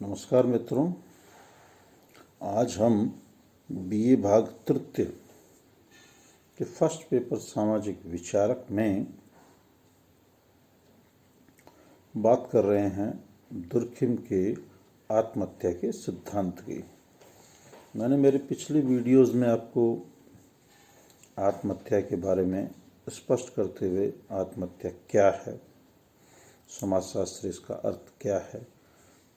नमस्कार मित्रों, आज हम बीए भाग तृतीय के फर्स्ट पेपर सामाजिक विचारक में बात कर रहे हैं दुर्खिम के आत्महत्या के सिद्धांत की। मैंने मेरे पिछली वीडियोस में आपको आत्महत्या के बारे में स्पष्ट करते हुए आत्महत्या क्या है, समाजशास्त्र इसका अर्थ क्या है,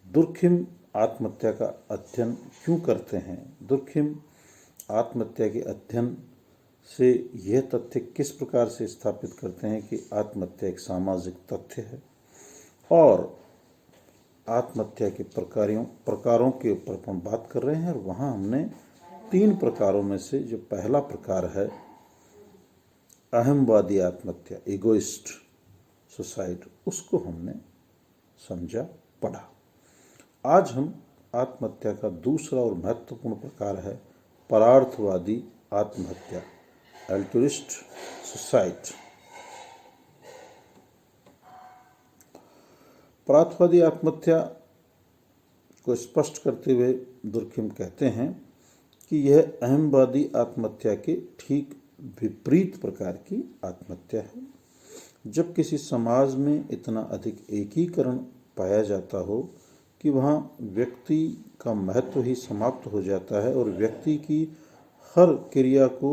दुर्खिम आत्महत्या का अध्ययन क्यों करते हैं, दुर्खिम आत्महत्या के अध्ययन से यह तथ्य किस प्रकार से स्थापित करते हैं कि आत्महत्या एक सामाजिक तथ्य है, और आत्महत्या के प्रकारों के ऊपर हम बात कर रहे हैं। और वहाँ हमने 3 प्रकारों में से जो पहला प्रकार है अहमवादी आत्महत्या, इगोइस्ट सुसाइड, उसको हमने समझा, पढ़ा। आज हम आत्महत्या का दूसरा और महत्वपूर्ण प्रकार है परार्थवादी आत्महत्या, अल्ट्रुइस्ट सुसाइड। परार्थवादी आत्महत्या को स्पष्ट करते हुए दुर्खिम कहते हैं कि यह अहमवादी आत्महत्या के ठीक विपरीत प्रकार की आत्महत्या है। जब किसी समाज में इतना अधिक एकीकरण पाया जाता हो कि वहाँ व्यक्ति का महत्व ही समाप्त हो जाता है और व्यक्ति की हर क्रिया को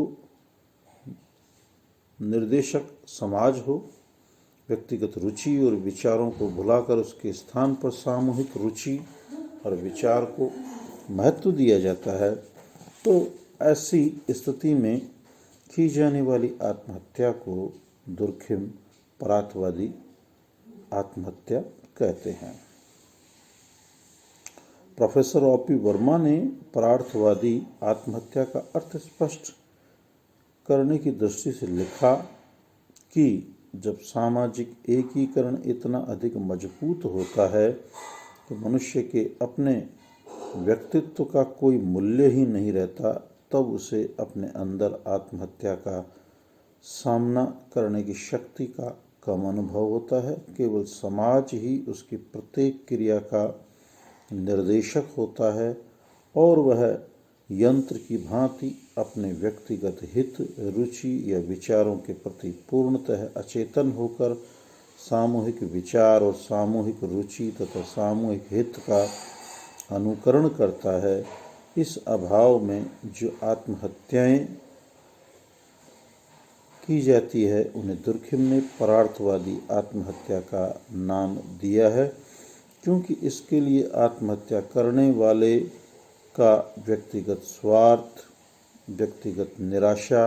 निर्देशक समाज हो, व्यक्तिगत रुचि और विचारों को भुलाकर उसके स्थान पर सामूहिक रुचि और विचार को महत्व दिया जाता है, तो ऐसी स्थिति में की जाने वाली आत्महत्या को दुर्खिम परार्थवादी आत्महत्या कहते हैं। Professor OP. वर्मा ने परार्थवादी आत्महत्या का अर्थ स्पष्ट करने की दृष्टि से लिखा कि जब सामाजिक एकीकरण इतना अधिक मजबूत होता है कि मनुष्य के अपने व्यक्तित्व का कोई मूल्य ही नहीं रहता, तब उसे अपने अंदर आत्महत्या का सामना करने की शक्ति का कम अनुभव होता है। केवल समाज ही उसकी प्रत्येक क्रिया का निर्देशक होता है और वह यंत्र की भांति अपने व्यक्तिगत हित, रुचि या विचारों के प्रति पूर्णतः अचेतन होकर सामूहिक विचार और सामूहिक रुचि तथा सामूहिक हित का अनुकरण करता है। इस अभाव में जो आत्महत्याएं की जाती है उन्हें दुर्खिम ने परार्थवादी आत्महत्या का नाम दिया है, क्योंकि इसके लिए आत्महत्या करने वाले का व्यक्तिगत स्वार्थ, व्यक्तिगत निराशा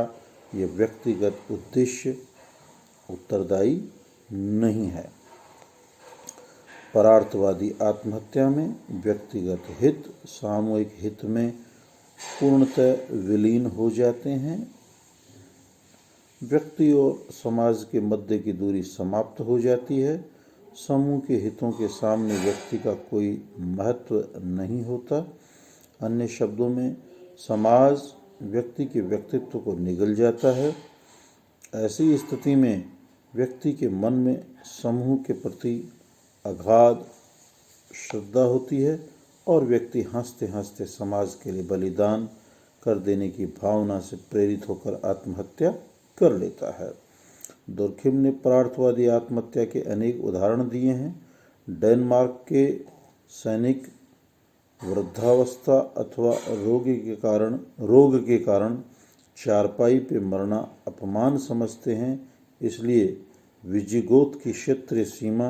या व्यक्तिगत उद्देश्य उत्तरदायी नहीं है। परार्थवादी आत्महत्या में व्यक्तिगत हित सामूहिक हित में पूर्णतः विलीन हो जाते हैं। व्यक्ति और समाज के मध्य की दूरी समाप्त हो जाती है। समूह के हितों के सामने व्यक्ति का कोई महत्व नहीं होता। अन्य शब्दों में समाज व्यक्ति के व्यक्तित्व को निगल जाता है। ऐसी स्थिति में व्यक्ति के मन में समूह के प्रति अगाध श्रद्धा होती है और व्यक्ति हंसते हंसते समाज के लिए बलिदान कर देने की भावना से प्रेरित होकर आत्महत्या कर लेता है। दुर्खिम ने परार्थवादी आत्महत्या के अनेक उदाहरण दिए हैं। डेनमार्क के सैनिक वृद्धावस्था अथवा रोग के कारण चारपाई पे मरना अपमान समझते हैं, इसलिए विजिगोथ की क्षेत्रीय सीमा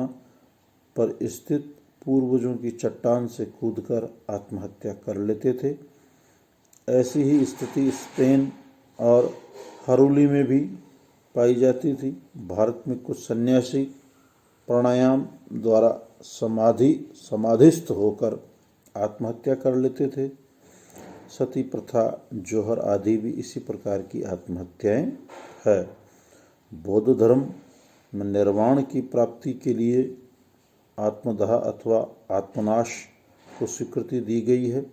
पर स्थित पूर्वजों की चट्टान से कूदकर आत्महत्या कर लेते थे। ऐसी ही स्थिति स्पेन और हरूली में भी पाई जाती थी। भारत में कुछ सन्यासी प्राणायाम द्वारा समाधिस्थ होकर आत्महत्या कर लेते थे। सती प्रथा, जोहर आदि भी इसी प्रकार की आत्महत्याएं है। बौद्ध धर्म में निर्वाण की प्राप्ति के लिए आत्मदाह अथवा आत्मनाश को स्वीकृति दी गई है।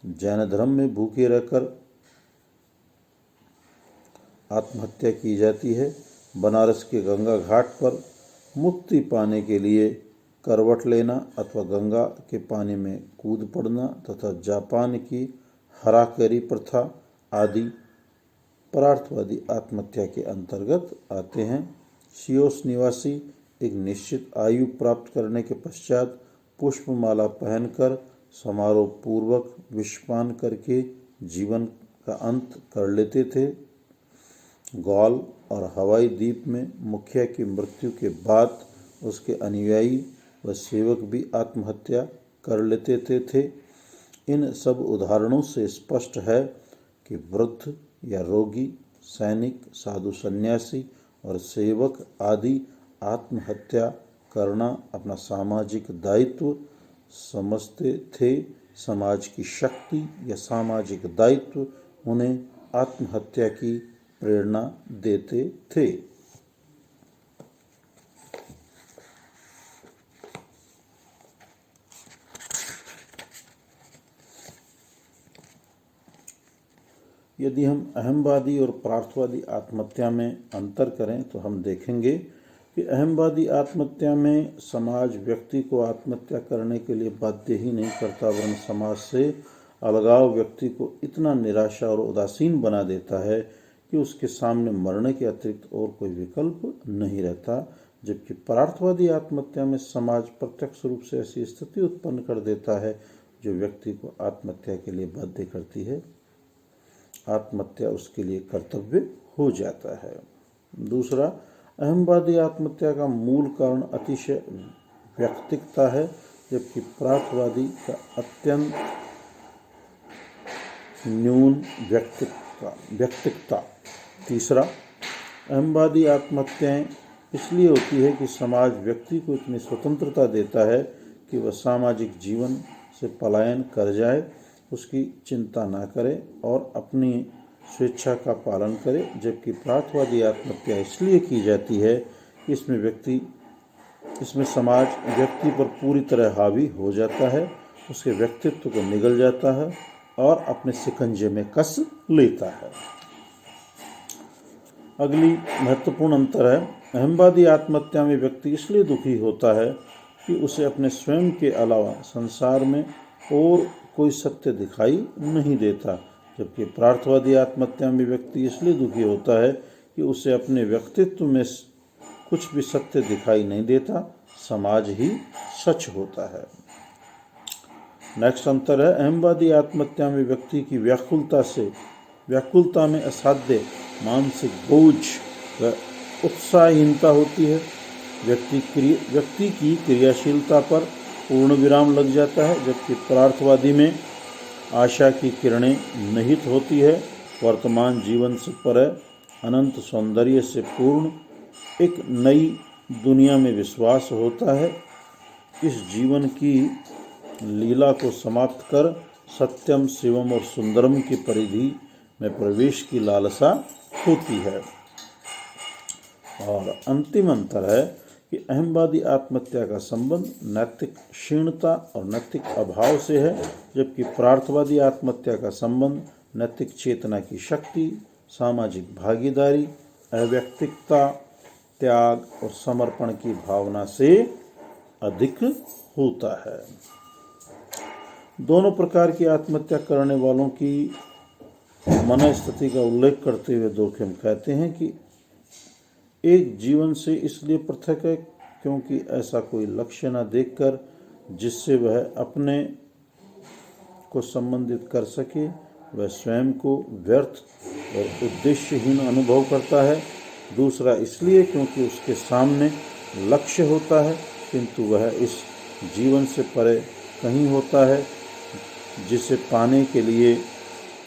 जैन धर्म में भूखे रहकर आत्महत्या की जाती है। बनारस के गंगा घाट पर मुक्ति पाने के लिए करवट लेना अथवा गंगा के पानी में कूद पड़ना तथा जापान की हराकरी प्रथा आदि परार्थवादी आत्महत्या के अंतर्गत आते हैं। शियोस निवासी एक निश्चित आयु प्राप्त करने के पश्चात पुष्पमाला पहनकर समारोह पूर्वक विषपान करके जीवन का अंत कर लेते थे। गॉल और हवाई द्वीप में मुखिया की मृत्यु के बाद उसके अनुयायी व सेवक भी आत्महत्या कर लेते थे। इन सब उदाहरणों से स्पष्ट है कि वृद्ध या रोगी, सैनिक, साधु सन्यासी और सेवक आदि आत्महत्या करना अपना सामाजिक दायित्व समझते थे। समाज की शक्ति या सामाजिक दायित्व उन्हें आत्महत्या की प्रेरणा देते थे। यदि हम अहमवादी और परार्थवादी आत्महत्या में अंतर करें तो हम देखेंगे कि अहमवादी आत्महत्या में समाज व्यक्ति को आत्महत्या करने के लिए बाध्य ही नहीं करता, वरन समाज से अलगाव व्यक्ति को इतना निराशा और उदासीन बना देता है कि उसके सामने मरने के अतिरिक्त और कोई विकल्प नहीं रहता। जबकि परार्थवादी आत्महत्या में समाज प्रत्यक्ष रूप से ऐसी स्थिति उत्पन्न कर देता है जो व्यक्ति को आत्महत्या के लिए बाध्य करती है। आत्महत्या उसके लिए कर्तव्य हो जाता है। दूसरा, अहमवादी आत्महत्या का मूल कारण अतिशय व्यक्तिकता है, जबकि परार्थवादी का अत्यंत न्यून व्यक्तिकता। तीसरा, अहमवादी आत्महत्याएं इसलिए होती है कि समाज व्यक्ति को इतनी स्वतंत्रता देता है कि वह सामाजिक जीवन से पलायन कर जाए, उसकी चिंता ना करे और अपनी स्वेच्छा का पालन करे। जबकि परार्थवादी आत्महत्या इसलिए की जाती है कि इसमें समाज व्यक्ति पर पूरी तरह हावी हो जाता है, उसके व्यक्तित्व को निगल जाता है और अपने शिकंजे में कस लेता है। अगली महत्वपूर्ण अंतर है, अहमवादी आत्महत्या में व्यक्ति इसलिए दुखी होता है कि उसे अपने स्वयं के अलावा संसार में और कोई सत्य दिखाई नहीं देता। जबकि परार्थवादी आत्महत्या में व्यक्ति इसलिए दुखी होता है कि उसे अपने व्यक्तित्व में कुछ भी सत्य दिखाई नहीं देता, समाज ही सच होता है। नेक्स्ट अंतर है, अहमवादी आत्महत्या में व्यक्ति की व्याकुलता में असाध्य मानसिक बोझ व उत्साहहीनता होती है। व्यक्ति की क्रियाशीलता पर पूर्ण विराम लग जाता है, जबकि परार्थवादी में आशा की किरणें निहित होती है। वर्तमान जीवन से परे अनंत सौंदर्य से पूर्ण एक नई दुनिया में विश्वास होता है। इस जीवन की लीला को समाप्त कर सत्यम, शिवम और सुंदरम की परिधि में प्रवेश की लालसा होती है। और अंतिम अंतर है कि अहमवादी आत्महत्या का संबंध नैतिक क्षीणता और नैतिक अभाव से है, जबकि परार्थवादी आत्महत्या का संबंध नैतिक चेतना की शक्ति, सामाजिक भागीदारी, अव्यक्तिकता, त्याग और समर्पण की भावना से अधिक होता है। दोनों प्रकार की आत्महत्या करने वालों की मनोस्थिति का उल्लेख करते हुए जोखिम कहते हैं कि एक जीवन से इसलिए पृथक है क्योंकि ऐसा कोई लक्ष्य न देखकर जिससे वह अपने को संबंधित कर सके, वह स्वयं को व्यर्थ और उद्देश्यहीन अनुभव करता है। दूसरा इसलिए क्योंकि उसके सामने लक्ष्य होता है किंतु वह इस जीवन से परे कहीं होता है, जिसे पाने के लिए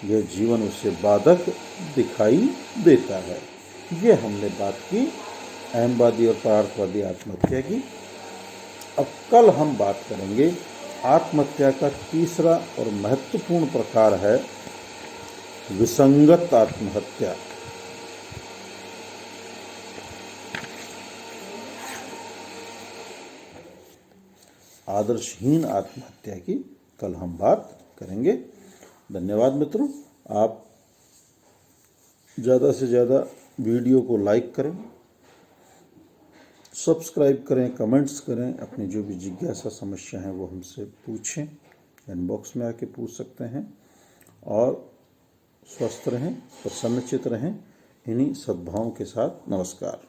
यह जीवन उसे बाधक दिखाई देता है। ये हमने बात की अहमवादी और परार्थवादी आत्महत्या की। अब कल हम बात करेंगे आत्महत्या का तीसरा और महत्वपूर्ण प्रकार है विसंगत आत्महत्या। आदर्शहीन आत्महत्या की कल हम बात करेंगे। धन्यवाद मित्रों, आप ज़्यादा से ज़्यादा वीडियो को लाइक करें, सब्सक्राइब करें, कमेंट्स करें, अपनी जो भी जिज्ञासा समस्या है वो हमसे पूछें, इनबॉक्स में आके पूछ सकते हैं। और स्वस्थ रहें, प्रसन्नचित रहें। इन्हीं सद्भावों के साथ नमस्कार।